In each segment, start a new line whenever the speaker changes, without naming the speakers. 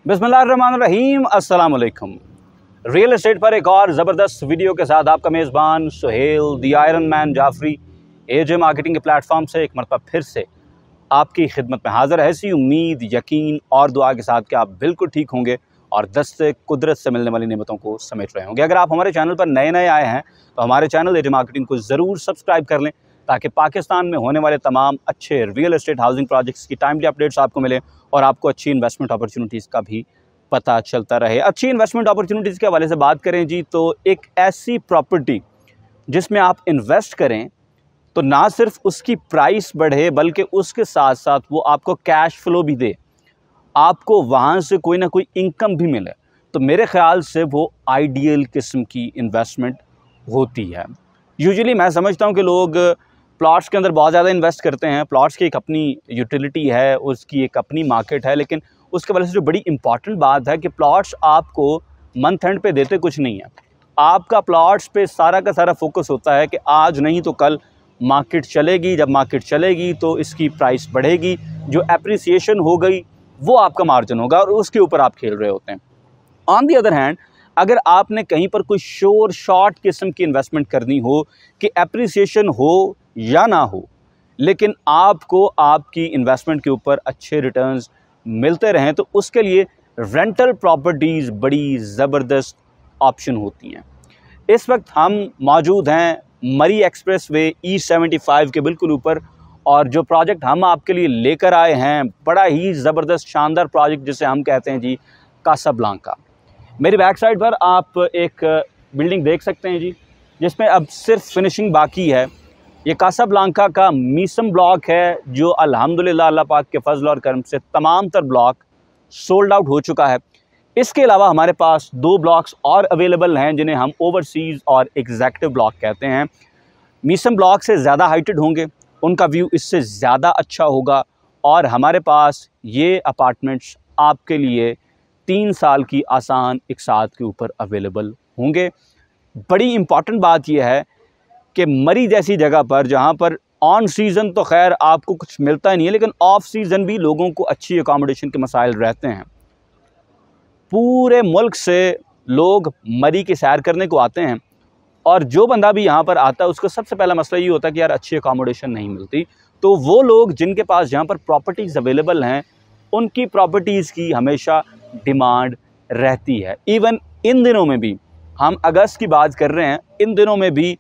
बिस्मिल्लाहिर्रहमानिर्रहीम, अस्सलाम वालेकुम। रियल एस्टेट पर एक और ज़बरदस्त वीडियो के साथ आपका मेज़बान सुहेल दी आयरन मैन जाफरी एजे मार्केटिंग के प्लेटफॉर्म से एक मरतबा फिर से आपकी खिदमत में हाज़िर है। ऐसी उम्मीद, यकीन और दुआ के साथ कि आप बिल्कुल ठीक होंगे और दस्ते कुदरत से मिलने वाली नेमतों को समेट रहे होंगे। अगर आप हमारे चैनल पर नए नए आए हैं तो हमारे चैनल एजे मार्केटिंग को ज़रूर सब्सक्राइब कर लें ताकि पाकिस्तान में होने वाले तमाम अच्छे रियल एस्टेट हाउसिंग प्रोजेक्ट्स की टाइमली अपडेट्स आपको मिले और आपको अच्छी इन्वेस्टमेंट अपॉर्चुनिटीज़ का भी पता चलता रहे। अच्छी इन्वेस्टमेंट अपॉर्चुनिटीज़ के हवाले से बात करें जी, तो एक ऐसी प्रॉपर्टी जिसमें आप इन्वेस्ट करें तो ना सिर्फ उसकी प्राइस बढ़े बल्कि उसके साथ साथ वो आपको कैश फ्लो भी दे, आपको वहाँ से कोई ना कोई इनकम भी मिले, तो मेरे ख़्याल से वो आइडियल किस्म की इन्वेस्टमेंट होती है। यूजुअली मैं समझता हूँ कि लोग प्लॉट्स के अंदर बहुत ज़्यादा इन्वेस्ट करते हैं। प्लॉट्स की एक अपनी यूटिलिटी है, उसकी एक अपनी मार्केट है, लेकिन उसके वजह से जो बड़ी इंपॉर्टेंट बात है कि प्लॉट्स आपको मंथ एंड पे देते कुछ नहीं है। आपका प्लॉट्स पे सारा का सारा फोकस होता है कि आज नहीं तो कल मार्केट चलेगी, जब मार्केट चलेगी तो इसकी प्राइस बढ़ेगी, जो एप्रिसिएशन हो गई वो आपका मार्जिन होगा और उसके ऊपर आप खेल रहे होते हैं। ऑन दी अदर हैंड, अगर आपने कहीं पर कोई श्योर शॉर्ट किस्म की इन्वेस्टमेंट करनी हो कि एप्रिसिएशन हो या ना हो, लेकिन आपको आपकी इन्वेस्टमेंट के ऊपर अच्छे रिटर्न्स मिलते रहें, तो उसके लिए रेंटल प्रॉपर्टीज़ बड़ी ज़बरदस्त ऑप्शन होती हैं। इस वक्त हम मौजूद हैं मरी एक्सप्रेस वे E75 के बिल्कुल ऊपर, और जो प्रोजेक्ट हम आपके लिए लेकर आए हैं बड़ा ही ज़बरदस्त शानदार प्रोजेक्ट जिसे हम कहते हैं जी कासाब्लांका। मेरी बैक साइड पर आप एक बिल्डिंग देख सकते हैं जी, जिसमें अब सिर्फ फिनिशिंग बाकी है। ये कासाब्लांका का मीसम ब्लॉक है जो अल्हम्दुलिल्लाह अल्लाह पाक के फजल और करम से तमाम तर ब्लॉक सोल्ड आउट हो चुका है। इसके अलावा हमारे पास 2 ब्लॉक्स और अवेलेबल हैं जिन्हें हम ओवरसीज़ और एग्जैक्टिव ब्लॉक कहते हैं। मीसम ब्लॉक से ज़्यादा हाइटेड होंगे, उनका व्यू इससे ज़्यादा अच्छा होगा, और हमारे पास ये अपार्टमेंट्स आपके लिए 3 साल की आसान इकसात के ऊपर अवेलेबल होंगे। बड़ी इम्पॉर्टेंट बात यह है कि मरी जैसी जगह पर, जहाँ पर ऑन सीज़न तो खैर आपको कुछ मिलता ही नहीं है, लेकिन ऑफ सीज़न भी लोगों को अच्छी अकोमोडेशन के मसाइल रहते हैं। पूरे मुल्क से लोग मरी की सैर करने को आते हैं, और जो बंदा भी यहाँ पर आता है उसका सबसे पहला मसला ये होता है कि यार अच्छी अकोमोडेशन नहीं मिलती। तो वो लोग जिनके पास जहाँ पर प्रॉपर्टीज़ अवेलेबल हैं, उनकी प्रॉपर्टीज़ की हमेशा डिमांड रहती है। इवन इन दिनों में भी, हम अगस्त की बात कर रहे हैं, इन दिनों में भी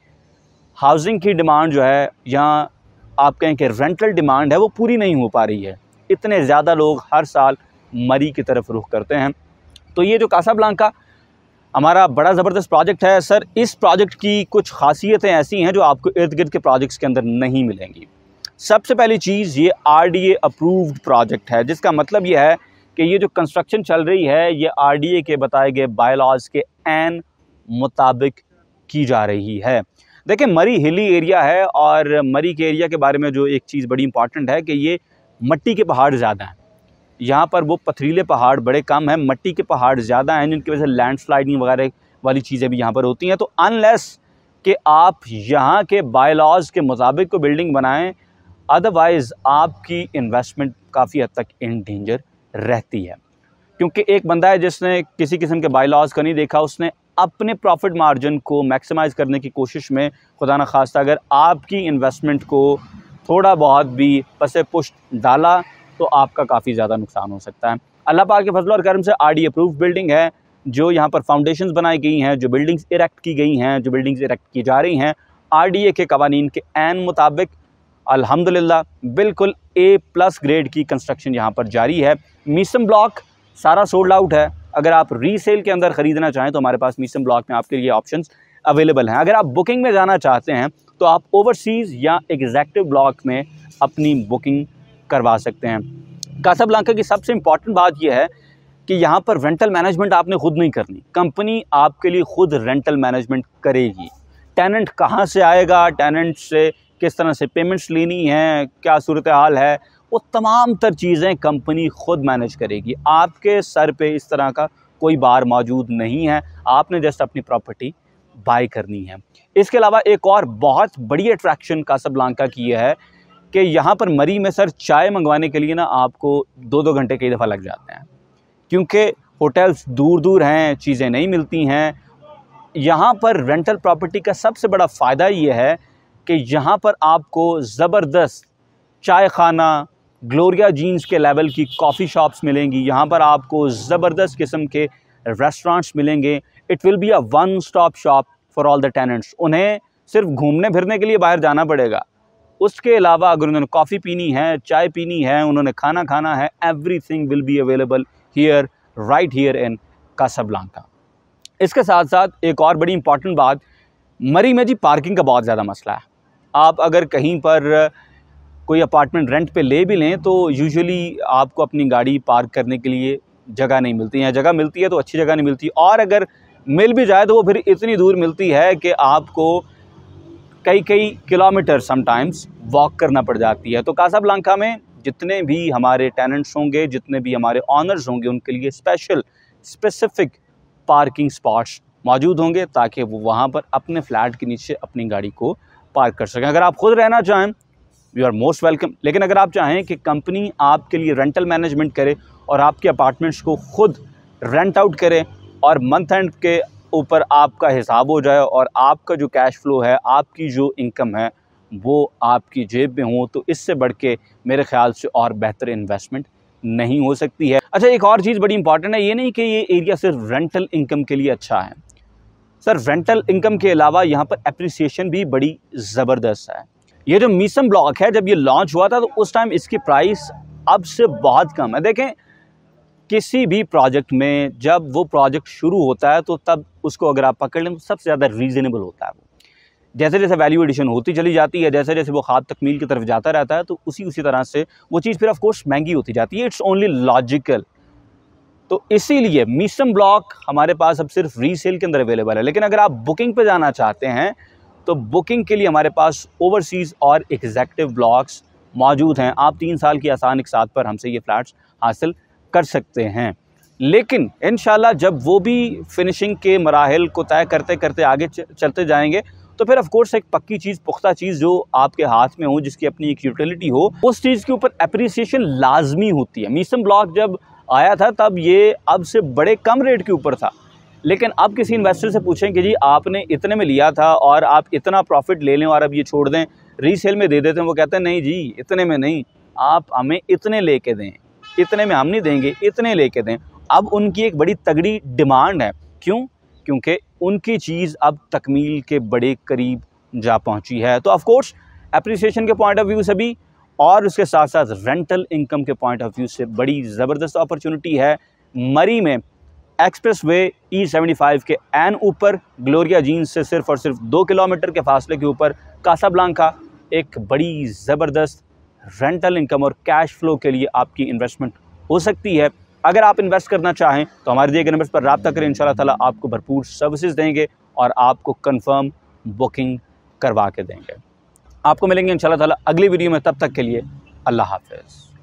हाउसिंग की डिमांड जो है, यहाँ आप कहें कि रेंटल डिमांड है, वो पूरी नहीं हो पा रही है। इतने ज़्यादा लोग हर साल मरी की तरफ रुख करते हैं। तो ये जो कासाब्लांका हमारा बड़ा ज़बरदस्त प्रोजेक्ट है सर, इस प्रोजेक्ट की कुछ खासियतें ऐसी हैं जो आपको इर्द गिर्द के प्रोजेक्ट्स के अंदर नहीं मिलेंगी। सबसे पहली चीज़, ये RDA अप्रूव्ड प्रोजेक्ट है, जिसका मतलब ये है कि ये जो कंस्ट्रक्शन चल रही है ये RDA के बताए गए बायलॉज के ऐन मुताबिक की जा रही है। देखिए, मरी हिली एरिया है, और मरी के एरिया के बारे में जो एक चीज़ बड़ी इंपॉर्टेंट है कि ये मट्टी के पहाड़ ज़्यादा हैं। यहाँ पर वो पथरीले पहाड़ बड़े कम हैं, मट्टी के पहाड़ ज़्यादा हैं, जिनकी वजह से लैंडस्लाइडिंग वगैरह वाली चीज़ें भी यहाँ पर होती हैं। तो अनलेस कि आप यहाँ के बायलॉज के मुताबिक को बिल्डिंग बनाएं, अदरवाइज़ आपकी इन्वेस्टमेंट काफ़ी हद तक इन डेंजर रहती है। क्योंकि एक बंदा है जिसने किसी किस्म के बायलॉज का नहीं देखा, उसने अपने प्रॉफिट मार्जिन को मैक्सिमाइज़ करने की कोशिश में खुदा न खास्ता अगर आपकी इन्वेस्टमेंट को थोड़ा बहुत भी पसे पुष्ट डाला तो आपका काफ़ी ज़्यादा नुकसान हो सकता है। अल्लाह पाक के फजल और करम से RDA अप्रूव्ड बिल्डिंग है, जो यहाँ पर फाउंडेशंस बनाई गई हैं, जो बिल्डिंग्स इरेक्ट की गई हैं, जो बिल्डिंग्स इरेक्ट की जा रही हैं, RDA के कवानीन के ऐन मुताबिक अल्हम्दुलिल्लाह बिल्कुल A+ ग्रेड की कंस्ट्रक्शन यहाँ पर जारी है। मीसम ब्लॉक सारा सोल्ड आउट है। अगर आप रीसेल के अंदर ख़रीदना चाहें तो हमारे पास मीसम ब्लॉक में आपके लिए ऑप्शंस अवेलेबल हैं। अगर आप बुकिंग में जाना चाहते हैं तो आप ओवरसीज़ या एग्जैक्टिव ब्लॉक में अपनी बुकिंग करवा सकते हैं। कासाब्लांका की सबसे इम्पॉर्टेंट बात यह है कि यहाँ पर रेंटल मैनेजमेंट आपने खुद नहीं करनी, कंपनी आपके लिए खुद रेंटल मैनेजमेंट करेगी। टेनेंट कहाँ से आएगा, टेनेंट से किस तरह से पेमेंट्स लेनी है, क्या सूरत हाल है, वो तमाम तर चीज़ें कंपनी खुद मैनेज करेगी। आपके सर पे इस तरह का कोई बार मौजूद नहीं है, आपने जस्ट अपनी प्रॉपर्टी बाय करनी है। इसके अलावा एक और बहुत बड़ी अट्रैक्शन कासाब्लांका की है कि यहाँ पर मरी में सर चाय मंगवाने के लिए ना आपको 2-2 घंटे कई दफ़ा लग जाते हैं। क्योंकि होटल्स दूर दूर हैं, चीज़ें नहीं मिलती हैं। यहाँ पर रेंटल प्रॉपर्टी का सबसे बड़ा फ़ायदा ये है कि यहाँ पर आपको ज़बरदस्त चाय खाना, ग्लोरिया जीन्स के लेवल की कॉफ़ी शॉप्स मिलेंगी। यहाँ पर आपको ज़बरदस्त किस्म के रेस्टोरेंट्स मिलेंगे। It will be a one stop shop for all the tenants. उन्हें सिर्फ घूमने फिरने के लिए बाहर जाना पड़ेगा, उसके अलावा अगर उन्होंने कॉफ़ी पीनी है, चाय पीनी है, उन्होंने खाना खाना है, everything will be available here, right here in Casablanca. इसके साथ साथ एक और बड़ी इंपॉर्टेंट बात, मरी में जी पार्किंग का बहुत ज़्यादा मसला है। आप अगर कहीं पर कोई अपार्टमेंट रेंट पे ले भी लें तो यूजुअली आपको अपनी गाड़ी पार्क करने के लिए जगह नहीं मिलती है। जगह मिलती है तो अच्छी जगह नहीं मिलती, और अगर मिल भी जाए तो वो फिर इतनी दूर मिलती है कि आपको कई किलोमीटर समटाइम्स वॉक करना पड़ जाती है। तो कासाब्लांका में जितने भी हमारे टेनेंट्स होंगे, जितने भी हमारे ऑनर्स होंगे, उनके लिए स्पेसिफिक पार्किंग स्पॉट्स मौजूद होंगे ताकि वो वहाँ पर अपने फ्लैट के नीचे अपनी गाड़ी को पार्क कर सकें। अगर आप खुद रहना चाहें, यू आर मोस्ट वेलकम। लेकिन अगर आप चाहें कि कंपनी आपके लिए रेंटल मैनेजमेंट करे और आपके अपार्टमेंट्स को खुद रेंट आउट करे और मंथ एंड के ऊपर आपका हिसाब हो जाए और आपका जो कैश फ्लो है, आपकी जो इनकम है, वो आपकी जेब में हो, तो इससे बढ़ के मेरे ख्याल से और बेहतर इन्वेस्टमेंट नहीं हो सकती है। अच्छा, एक और चीज़ बड़ी इंपॉर्टेंट है, ये नहीं कि ये एरिया सिर्फ रेंटल इनकम के लिए अच्छा है सर। रेंटल इनकम के अलावा यहाँ पर एप्रिसिएशन भी बड़ी ज़बरदस्त है। ये जो मीसम ब्लॉक है, जब ये लॉन्च हुआ था तो उस टाइम इसकी प्राइस अब से बहुत कम है। देखें, किसी भी प्रोजेक्ट में जब वो प्रोजेक्ट शुरू होता है तो तब उसको अगर आप पकड़ लें तो सबसे ज़्यादा रीज़नेबल होता है। वो जैसे जैसे वैल्यू एडिशन होती चली जाती है, जैसे जैसे वो ख़ाब तकमील की तरफ जाता रहता है, तो उसी तरह से वो चीज़ फिर ऑफ कोर्स महंगी होती जाती है। It's only logical. तो इसीलिए मीसम ब्लॉक हमारे पास अब सिर्फ रीसेल के अंदर अवेलेबल है। लेकिन अगर आप बुकिंग पे जाना चाहते हैं तो बुकिंग के लिए हमारे पास ओवरसीज़ और एग्जेक्टिव ब्लॉक्स मौजूद हैं। आप 3 साल की आसान एक साथ पर हमसे ये फ्लैट्स हासिल कर सकते हैं। लेकिन इंशाल्लाह जब वो भी फिनिशिंग के मराहिल को तय करते करते आगे चलते जाएंगे तो फिर ऑफ कोर्स एक पक्की चीज़, पुख्ता चीज़ जो आपके हाथ में हो, जिसकी अपनी एक यूटिलिटी हो, उस चीज़ के ऊपर एप्रिसिएशन लाजमी होती है। मीसम ब्लॉक जब आया था तब ये अब से बड़े कम रेट के ऊपर था, लेकिन अब किसी इन्वेस्टर से पूछें कि जी आपने इतने में लिया था और आप इतना प्रॉफिट ले लें और अब ये छोड़ दें, रीसेल में दे देते हैं, वो कहते हैं नहीं जी इतने में नहीं, आप हमें इतने लेके दें, इतने में हम नहीं देंगे, इतने लेके दें। अब उनकी एक बड़ी तगड़ी डिमांड है। क्यों? क्योंकि उनकी चीज़ अब तकमील के बड़े करीब जा पहुंची है। तो ऑफ कोर्स एप्रिसिएशन के पॉइंट ऑफ व्यू से भी और उसके साथ साथ रेंटल इनकम के पॉइंट ऑफ व्यू से बड़ी ज़बरदस्त अपॉर्चुनिटी है। मरी में एक्सप्रेस वे E75 के एन ऊपर, ग्लोरिया जीन्स से सिर्फ और सिर्फ 2 किलोमीटर के फासले के ऊपर कासाब्लांका एक बड़ी ज़बरदस्त रेंटल इनकम और कैश फ्लो के लिए आपकी इन्वेस्टमेंट हो सकती है। अगर आप इन्वेस्ट करना चाहें तो हमारे दिए गए नंबर्स पर रब्ता करें। इंशाल्लाह ताला आपको भरपूर सर्विसेज देंगे और आपको कंफर्म बुकिंग करवा के देंगे। आपको मिलेंगे इंशाल्लाह ताला अगली वीडियो में। तब तक के लिए अल्लाह हाफ़िज़।